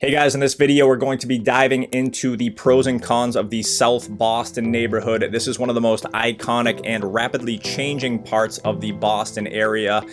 Hey guys, in this video, we're going to be diving into the pros and cons of the South Boston neighborhood. This is one of the most iconic and rapidly changing parts of the Boston area.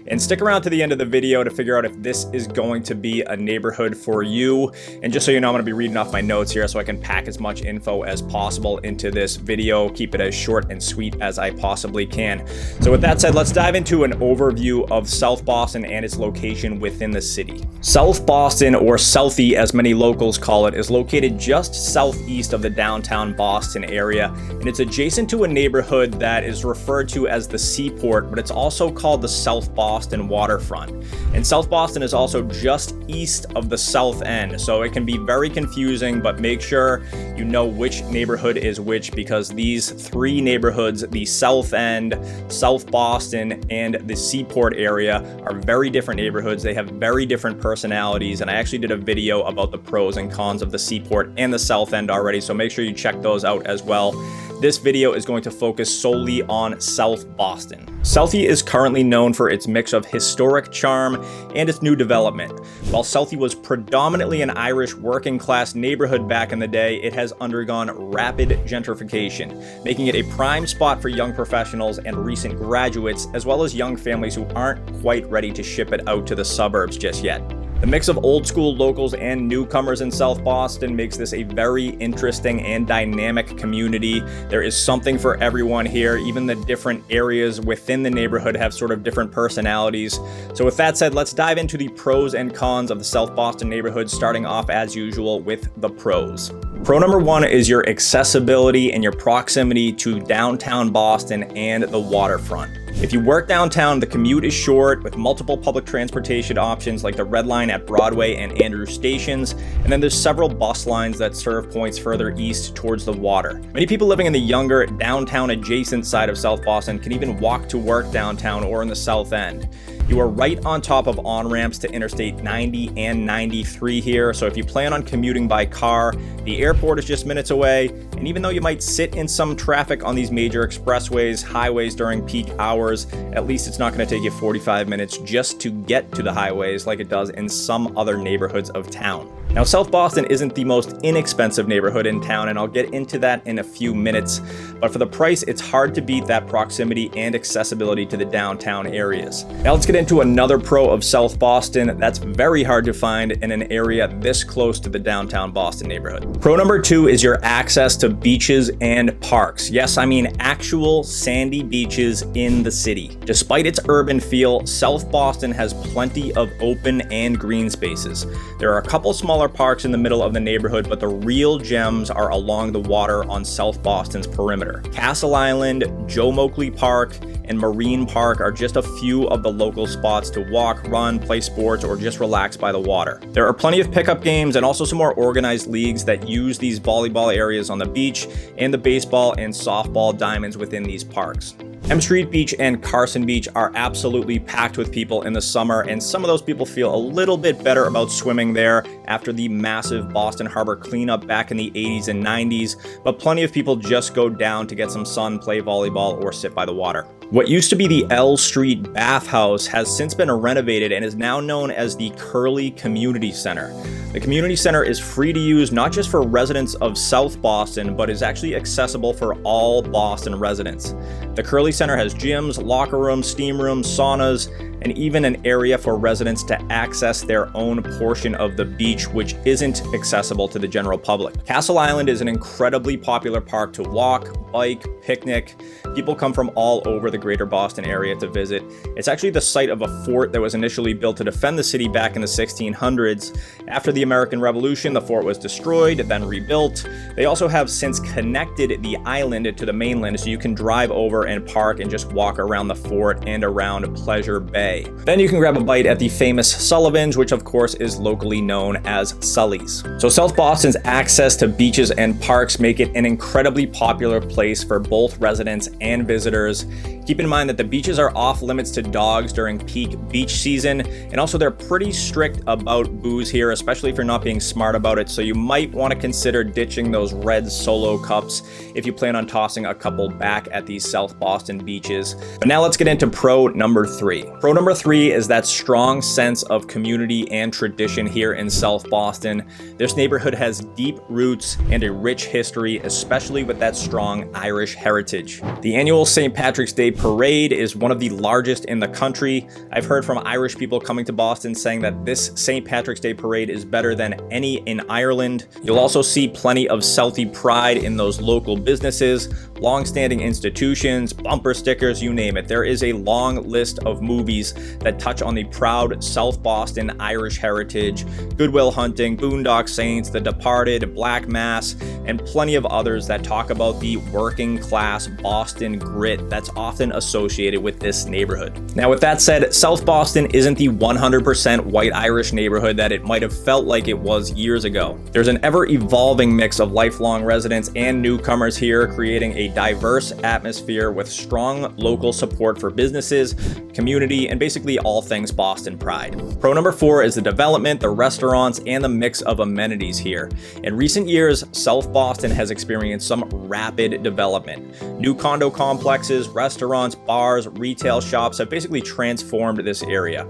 And stick around to the end of the video to figure out if this is going to be a neighborhood for you. And just so you know, I'm going to be reading off my notes here so I can pack as much info as possible into this video. Keep it as short and sweet as I possibly can. So with that said, let's dive into an overview of South Boston and its location within the city. South Boston, or Southie as many locals call it, is located just southeast of the downtown Boston area. And it's adjacent to a neighborhood that is referred to as the Seaport, but it's also called the South Boston waterfront. And South Boston is also just east of the South End, so it can be very confusing, but make sure you know which neighborhood is which, because these three neighborhoods, the South End, South Boston, and the Seaport area, are very different neighborhoods. They have very different personalities, and I actually did a video about the pros and cons of the Seaport and the South End already, so make sure you check those out as well. This video is going to focus solely on South Boston. Southie is currently known for its mix of historic charm and its new development. While Southie was predominantly an Irish working class neighborhood back in the day, it has undergone rapid gentrification, making it a prime spot for young professionals and recent graduates, as well as young families who aren't quite ready to ship it out to the suburbs just yet. The mix of old school locals and newcomers in South Boston makes this a very interesting and dynamic community. There is something for everyone here. Even the different areas within the neighborhood have sort of different personalities. So with that said, let's dive into the pros and cons of the South Boston neighborhood, starting off as usual with the pros. Pro number one is your accessibility and your proximity to downtown Boston and the waterfront. If you work downtown, the commute is short with multiple public transportation options like the Red Line at Broadway and Andrews stations, and then there's several bus lines that serve points further east towards the water. Many people living in the younger downtown adjacent side of South Boston can even walk to work downtown or in the South End. You are right on top of on-ramps to Interstate 90 and 93 here, so if you plan on commuting by car, the airport is just minutes away, and even though you might sit in some traffic on these major expressways, highways during peak hours, at least it's not going to take you 45 minutes just to get to the highways like it does in some other neighborhoods of town. Now, South Boston isn't the most inexpensive neighborhood in town, and I'll get into that in a few minutes, but for the price, it's hard to beat that proximity and accessibility to the downtown areas. Now let's get into another pro of South Boston that's very hard to find in an area this close to the downtown Boston neighborhood. Pro number two is your access to beaches and parks. Yes, I mean actual sandy beaches in the city. Despite its urban feel, South Boston has plenty of open and green spaces. There are a couple smaller parks in the middle of the neighborhood, but the real gems are along the water on South Boston's perimeter. Castle Island, Joe Moakley Park, and Marine Park are just a few of the local spots to walk, run, play sports, or just relax by the water. There are plenty of pickup games and also some more organized leagues that use these volleyball areas on the beach and the baseball and softball diamonds within these parks. M Street Beach and Carson Beach are absolutely packed with people in the summer, and some of those people feel a little bit better about swimming there after the massive Boston Harbor cleanup back in the 80s and 90s, but plenty of people just go down to get some sun, play volleyball, or sit by the water. What used to be the L Street Bathhouse has since been renovated and is now known as the Curly Community Center. The community center is free to use not just for residents of South Boston, but is actually accessible for all Boston residents. The Curly Center has gyms, locker rooms, steam rooms, saunas, and even an area for residents to access their own portion of the beach, which isn't accessible to the general public. Castle Island is an incredibly popular park to walk, bike, picnic. People come from all over the greater Boston area to visit. It's actually the site of a fort that was initially built to defend the city back in the 1600s. After the American Revolution, the fort was destroyed, then rebuilt. They also have since connected the island to the mainland, so you can drive over and park and just walk around the fort and around Pleasure Bay. Then you can grab a bite at the famous Sullivan's, which of course is locally known as Sully's. So South Boston's access to beaches and parks make it an incredibly popular place for both residents and visitors. Keep in mind that the beaches are off limits to dogs during peak beach season, and also they're pretty strict about booze here, especially if you're not being smart about it, so you might want to consider ditching those red Solo cups if you plan on tossing a couple back at these South Boston beaches. But now let's get into pro number 3. Pro number 3 is that strong sense of community and tradition here in South Boston. This neighborhood has deep roots and a rich history, especially with that strong Irish heritage. The annual St. Patrick's Day parade is one of the largest in the country. I've heard from Irish people coming to Boston saying that this St. Patrick's Day parade is better than any in Ireland. You'll also see plenty of Southie pride in those local businesses, long-standing institutions, bumper stickers, you name it. There is a long list of movies that touch on the proud South Boston Irish heritage: Good Will Hunting, Boondock Saints, The Departed, Black Mass, and plenty of others that talk about the working class Boston grit that's often associated with this neighborhood. Now, with that said, South Boston isn't the 100% white Irish neighborhood that it might have felt like it was years ago. There's an ever-evolving mix of lifelong residents and newcomers here, creating a diverse atmosphere with strong local support for businesses, community, and basically all things Boston pride. Pro number 4 is the development, the restaurants, and the mix of amenities here. In recent years, South Boston has experienced some rapid development. New condo complexes, restaurants, bars, retail shops have basically transformed this area.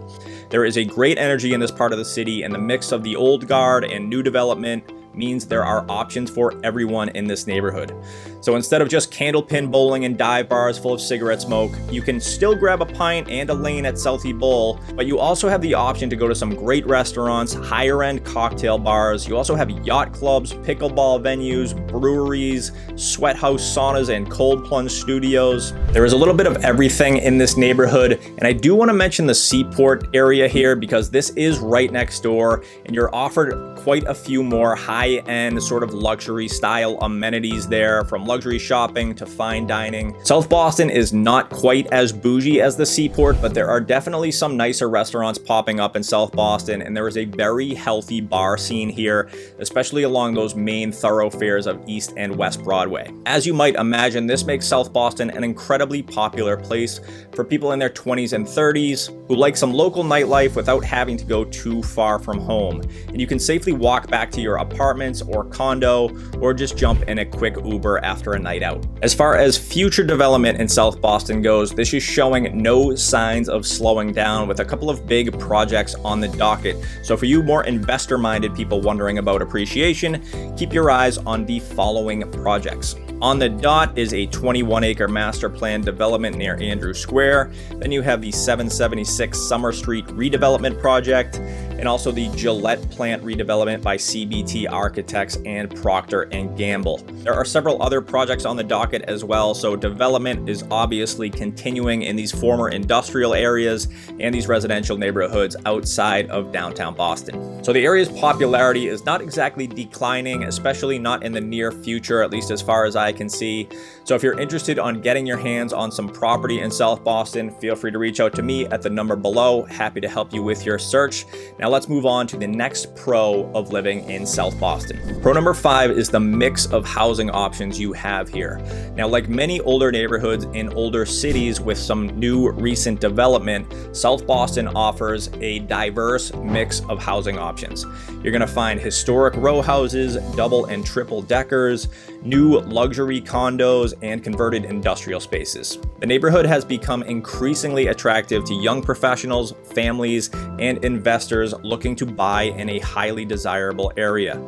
There is a great energy in this part of the city, and the mix of the old guard and new development means there are options for everyone in this neighborhood. So instead of just candlepin bowling and dive bars full of cigarette smoke, you can still grab a pint and a lane at Southie Bowl, but you also have the option to go to some great restaurants, higher end cocktail bars. You also have yacht clubs, pickleball venues, breweries, sweat house saunas, and cold plunge studios. There is a little bit of everything in this neighborhood, and I do want to mention the Seaport area here because this is right next door, and you're offered quite a few more high-end sort of luxury style amenities there, from luxury shopping to fine dining. South Boston is not quite as bougie as the Seaport, but there are definitely some nicer restaurants popping up in South Boston, and there is a very healthy bar scene here, especially along those main thoroughfares of East and West Broadway. As you might imagine, this makes South Boston an incredibly popular place for people in their 20s and 30s who like some local nightlife without having to go too far from home. And you can safely walk back to your apartments or condo, or just jump in a quick Uber after a night out. As far as future development in South Boston goes, this is showing no signs of slowing down, with a couple of big projects on the docket. So for you more investor-minded people wondering about appreciation, keep your eyes on the following projects. On the dot is a 21-acre master plan development near Andrew Square. Then you have the 776 Summer Street redevelopment project, and also the Gillette plant redevelopment by CBT Architects and Procter & Gamble. There are several other projects on the docket as well, so development is obviously continuing in these former industrial areas and these residential neighborhoods outside of downtown Boston. So the area's popularity is not exactly declining, especially not in the near future, at least as far as I can see. So if you're interested on getting your hands on some property in South Boston, feel free to reach out to me at the number below. Happy to help you with your search. Now let's move on to the next pro of living in South Boston. Pro number 5 is the mix of housing options you have here. Now, like many older neighborhoods in older cities with some new recent development, South Boston offers a diverse mix of housing options. You're going to find historic row houses, double and triple deckers, new luxury condos, and converted industrial spaces. The neighborhood has become increasingly attractive to young professionals, families, and investors looking to buy in a highly desirable area.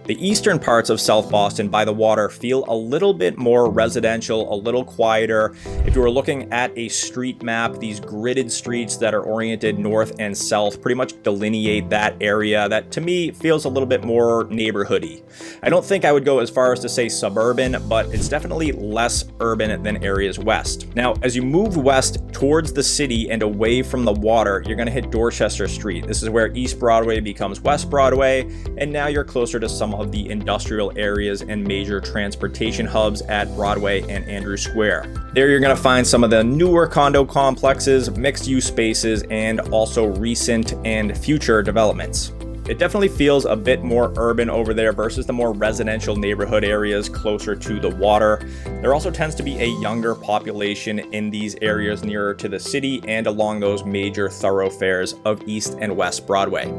The eastern parts of South Boston by the water feel a little bit more residential, a little quieter. If you were looking at a street map, these gridded streets that are oriented north and south pretty much delineate that area that to me feels a little bit more neighborhoody. I don't think I would go as far as to say suburban, but it's definitely less urban than areas west. Now, as you move west towards the city and away from the water, you're going to hit Dorchester Street. This is where East Broadway becomes West Broadway, and now you're closer to some of the industrial areas and major transportation hubs at Broadway and Andrew Square. There you're going to find some of the newer condo complexes, mixed-use spaces, and also recent and future developments. It definitely feels a bit more urban over there versus the more residential neighborhood areas closer to the water. There also tends to be a younger population in these areas nearer to the city and along those major thoroughfares of East and West Broadway.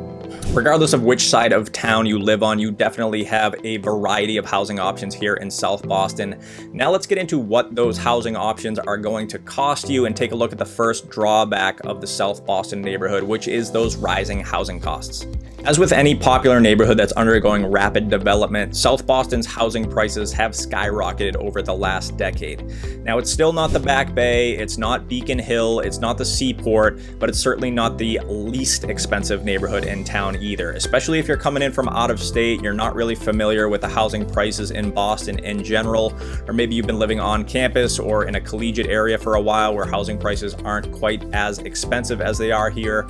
Regardless of which side of town you live on, you definitely have a variety of housing options here in South Boston. Now let's get into what those housing options are going to cost you and take a look at the first drawback of the South Boston neighborhood, which is those rising housing costs. As with any popular neighborhood that's undergoing rapid development, South Boston's housing prices have skyrocketed over the last decade. Now, it's still not the Back Bay, it's not Beacon Hill, it's not the Seaport, but it's certainly not the least expensive neighborhood in town either. Especially if you're coming in from out of state, you're not really familiar with the housing prices in Boston in general, or maybe you've been living on campus or in a collegiate area for a while where housing prices aren't quite as expensive as they are here.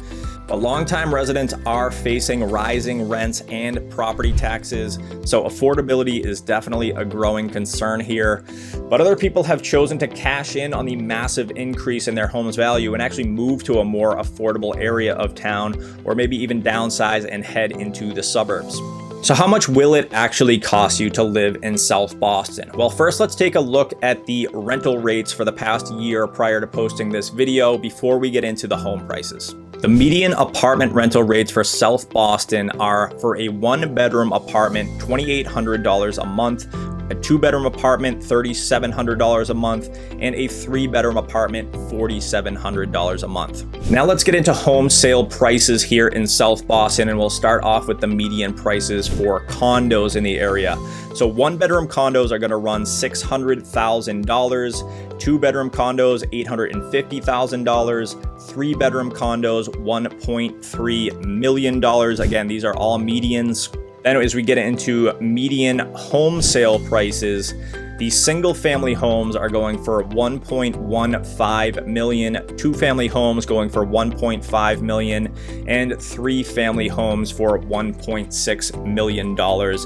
But longtime residents are facing rising rents and property taxes, so affordability is definitely a growing concern here. But other people have chosen to cash in on the massive increase in their home's value and actually move to a more affordable area of town, or maybe even downsize and head into the suburbs. So how much will it actually cost you to live in South Boston? Well, first let's take a look at the rental rates for the past year prior to posting this video before we get into the home prices. The median apartment rental rates for South Boston are for a one-bedroom apartment, $2,800 a month, a two-bedroom apartment, $3,700 a month, and a three-bedroom apartment, $4,700 a month. Now let's get into home sale prices here in South Boston, and we'll start off with the median prices for condos in the area. So one-bedroom condos are going to run $600,000, two-bedroom condos $850,000, three-bedroom condos $1.3 million. Again, these are all medians. Then as we get into median home sale prices, the single family homes are going for $1.15 million, two family homes going for $1.5 million, and three family homes for $1.6 million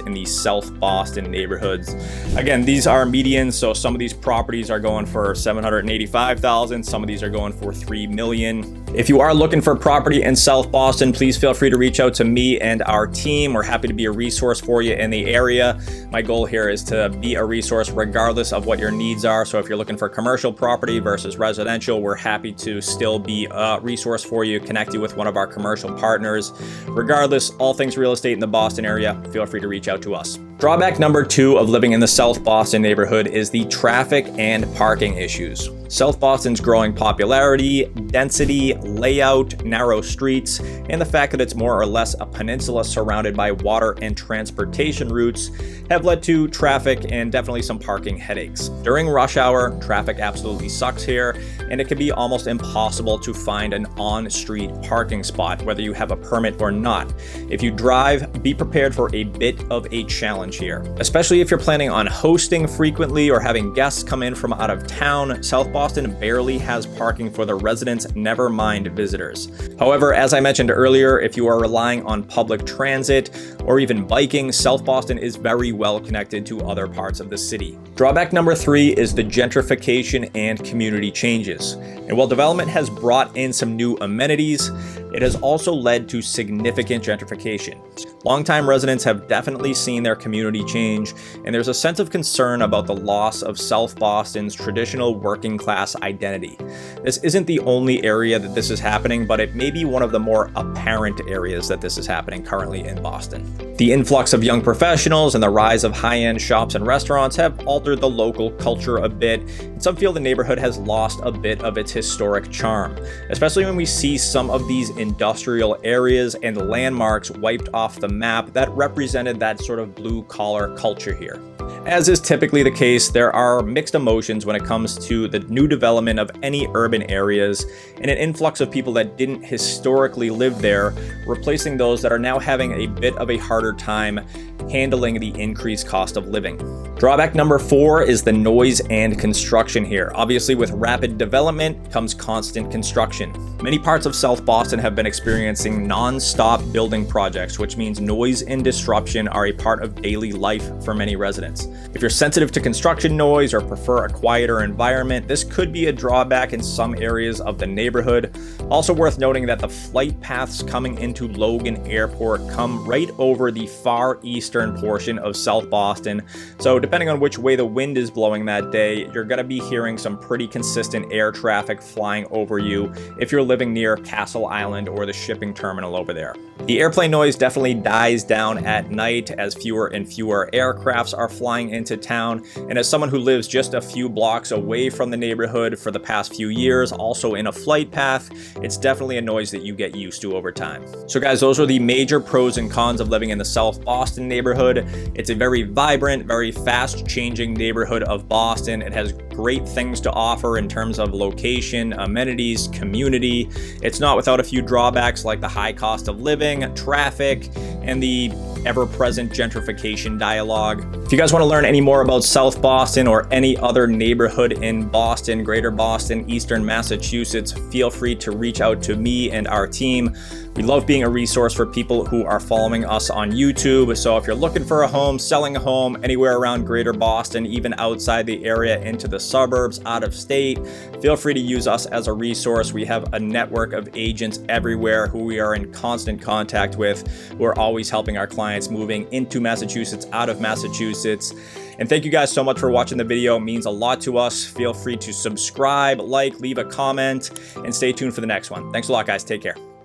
in the South Boston neighborhoods. Again, these are medians, so some of these properties are going for $785,000, some of these are going for $3 million. If you are looking for property in South Boston, please feel free to reach out to me and our team. We're happy to be a resource for you in the area. My goal here is to be a resource regardless of what your needs are. So if you're looking for commercial property versus residential, we're happy to still be a resource for you, connect you with one of our commercial partners. Regardless, all things real estate in the Boston area, feel free to reach out to us. Drawback number 2 of living in the South Boston neighborhood is the traffic and parking issues. South Boston's growing popularity, density, layout, narrow streets, and the fact that it's more or less a peninsula surrounded by water and transportation routes have led to traffic and definitely some parking headaches. During rush hour, traffic absolutely sucks here, and it can be almost impossible to find an on-street parking spot, whether you have a permit or not. If you drive, be prepared for a bit of a challenge here, especially if you're planning on hosting frequently or having guests come in from out of town. South Boston barely has parking for the residents, never mind visitors. However, as I mentioned earlier, if you are relying on public transit or even biking, South Boston is very well connected to other parts of the city. Drawback number 3 is the gentrification and community changes. And while development has brought in some new amenities, it has also led to significant gentrification. Longtime residents have definitely seen their community change, and there's a sense of concern about the loss of South Boston's traditional working class identity. This isn't the only area that this is happening, but it may be one of the more apparent areas that this is happening currently in Boston. The influx of young professionals and the rise of high-end shops and restaurants have altered the local culture a bit, and some feel the neighborhood has lost a bit of its historic charm, especially when we see some of these industrial areas and landmarks wiped off the map that represented that sort of blue-collar culture here. As is typically the case, there are mixed emotions when it comes to the new development of any urban areas and an influx of people that didn't historically live there, replacing those that are now having a bit of a harder time handling the increased cost of living. Drawback number 4 is the noise and construction here. Obviously, with rapid development comes constant construction. Many parts of South Boston have been experiencing non-stop building projects, which means noise and disruption are a part of daily life for many residents. If you're sensitive to construction noise or prefer a quieter environment, this could be a drawback in some areas of the neighborhood. Also worth noting that the flight paths coming into Logan Airport come right over the far eastern portion of South Boston. So depending on which way the wind is blowing that day, you're going to be hearing some pretty consistent air traffic flying over you if you're living near Castle Island or the shipping terminal over there. The airplane noise definitely dies down at night as fewer and fewer aircrafts are flying into town. And as someone who lives just a few blocks away from the neighborhood for the past few years, also in a flight path, it's definitely a noise that you get used to over time. So guys, those are the major pros and cons of living in the South Boston neighborhood. It's a very vibrant, very fast-changing neighborhood of Boston. It has great things to offer in terms of location, amenities, community. It's not without a few drawbacks like the high cost of living, traffic, and the ever-present gentrification dialogue. If you guys want to learn any more about South Boston or any other neighborhood in Boston, Greater Boston, Eastern Massachusetts, feel free to reach out to me and our team. We love being a resource for people who are following us on YouTube. So if you're looking for a home, selling a home anywhere around Greater Boston, even outside the area into the suburbs, out of state, feel free to use us as a resource. We have a network of agents everywhere who we are in constant contact with. We're always helping our clients moving into Massachusetts, out of Massachusetts. And thank you guys so much for watching the video. It means a lot to us. Feel free to subscribe, like, leave a comment, and stay tuned for the next one. Thanks a lot, guys. Take care.